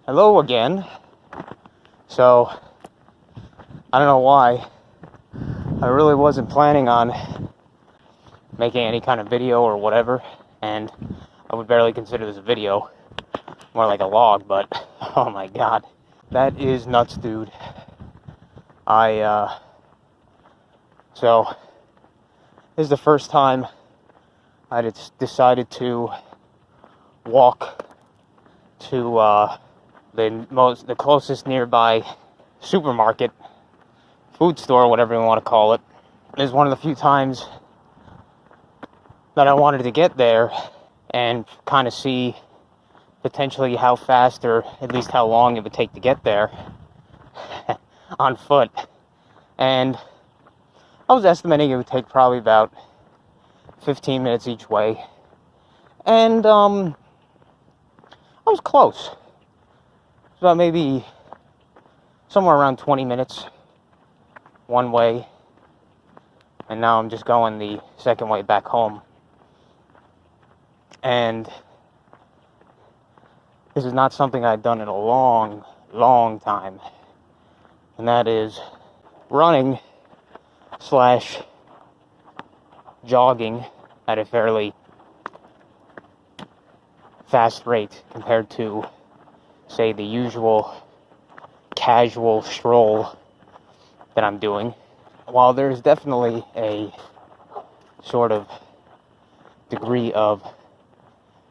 Hello again. So, I don't know why. I really wasn't planning on making any kind of video or whatever, and I would barely consider this a video, more like a log, but oh my god. That is nuts, dude. So, this is the first time I decided to walk to the closest nearby supermarket, food store, whatever you want to call it. It is one of the few times that I wanted to get there and kind of see potentially how fast, or at least how long it would take to get there on foot. And I was estimating it would take probably about 15 minutes each way. And I was close. About maybe somewhere around 20 minutes one way, and now I'm just going the second way back home. And this is not something I've done in a long time, and that is running / jogging at a fairly fast rate compared to, say, the usual casual stroll that I'm doing. While there's definitely a sort of degree of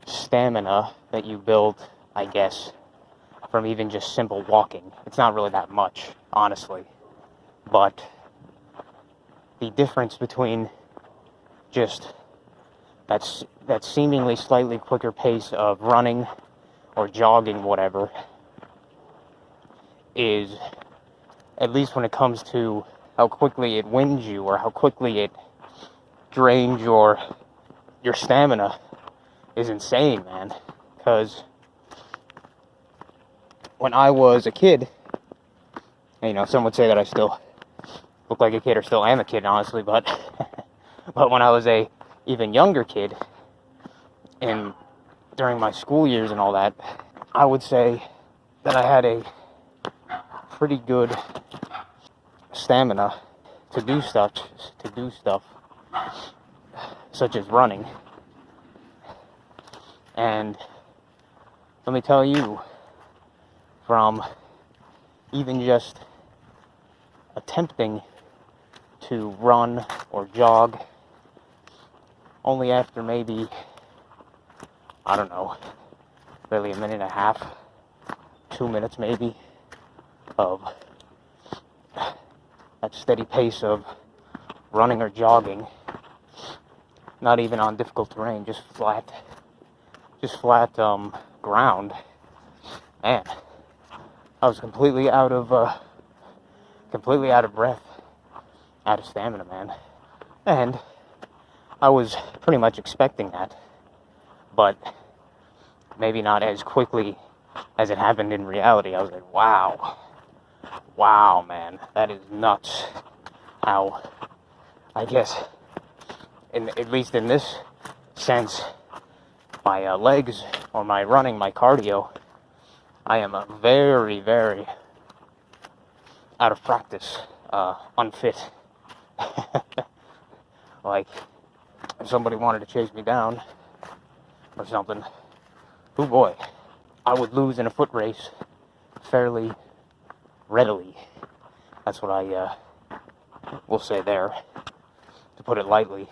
stamina that you build, I guess, from even just simple walking. It's not really that much, honestly. But the difference between just that seemingly slightly quicker pace of running or jogging, whatever, is, at least when it comes to how quickly it wins you or how quickly it drains your stamina, is insane, man. Because when I was a kid, and, some would say that I still look like a kid or still am a kid, honestly, but but when I was a even younger kid, and during my school years and all that, I would say that I had a pretty good stamina to do stuff such as running. And let me tell you, from even just attempting to run or jog, only after maybe, I don't know, really a minute and a half, 2 minutes maybe, of that steady pace of running or jogging, not even on difficult terrain, just flat ground, man, I was completely out of breath, out of stamina, man. And I was pretty much expecting that, but maybe not as quickly as it happened in reality. I was like, wow, man, that is nuts. How, I guess, at least in this sense, my legs, or my running, my cardio, I am a very, very out of practice, unfit. Like, if somebody wanted to chase me down or something, oh boy, I would lose in a foot race fairly readily. That's what I will say there, to put it lightly.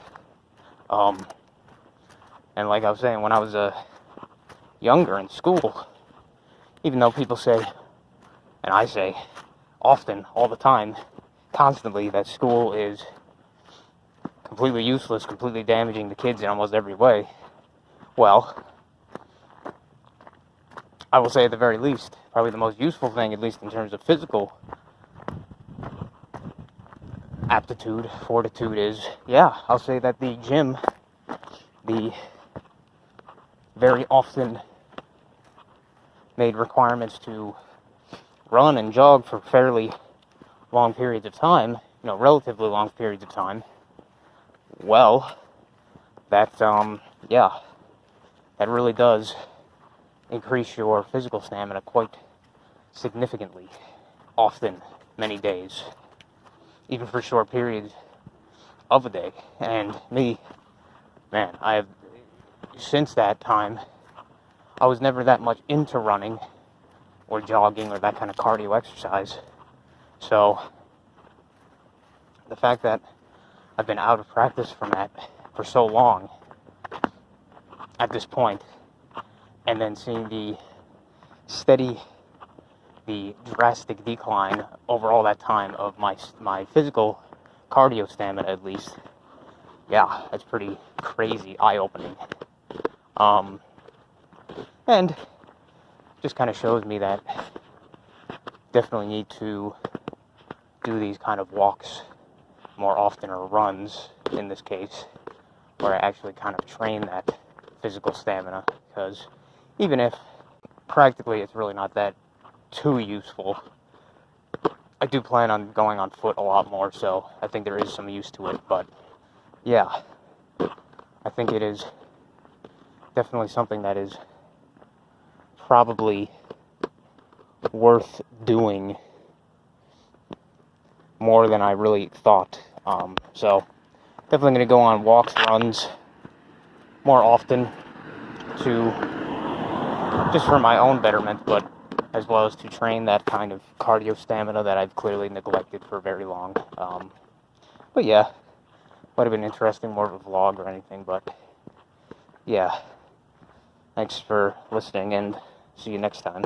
And like I was saying, when I was younger in school, even though people say, and I say often, all the time, constantly, that school is completely useless, completely damaging to kids in almost every way, well, I will say at the very least, probably the most useful thing, at least in terms of physical aptitude, fortitude, is, I'll say that the gym, the very often made requirements to run and jog for fairly long periods of time, relatively long periods of time, well, that really does increase your physical stamina quite significantly, often, many days, even for short periods of a day. And me, man, since that time, I was never that much into running or jogging or that kind of cardio exercise. So the fact that I've been out of practice from that for so long at this point, and then seeing the drastic decline over all that time of my physical cardio stamina, at least, yeah, that's pretty crazy, eye-opening. And just kind of shows me that definitely need to do these kind of walks more often, or runs in this case, where I actually kind of train that physical stamina, because even if practically it's really not that too useful, I do plan on going on foot a lot more, so I think there is some use to it. But yeah, I think it is definitely something that is probably worth doing more than I really thought. So definitely going to go on walks, runs more often, to just for my own betterment, but as well as to train that kind of cardio stamina that I've clearly neglected for very long. But yeah, might have been interesting, more of a vlog or anything, but yeah, thanks for listening, and see you next time.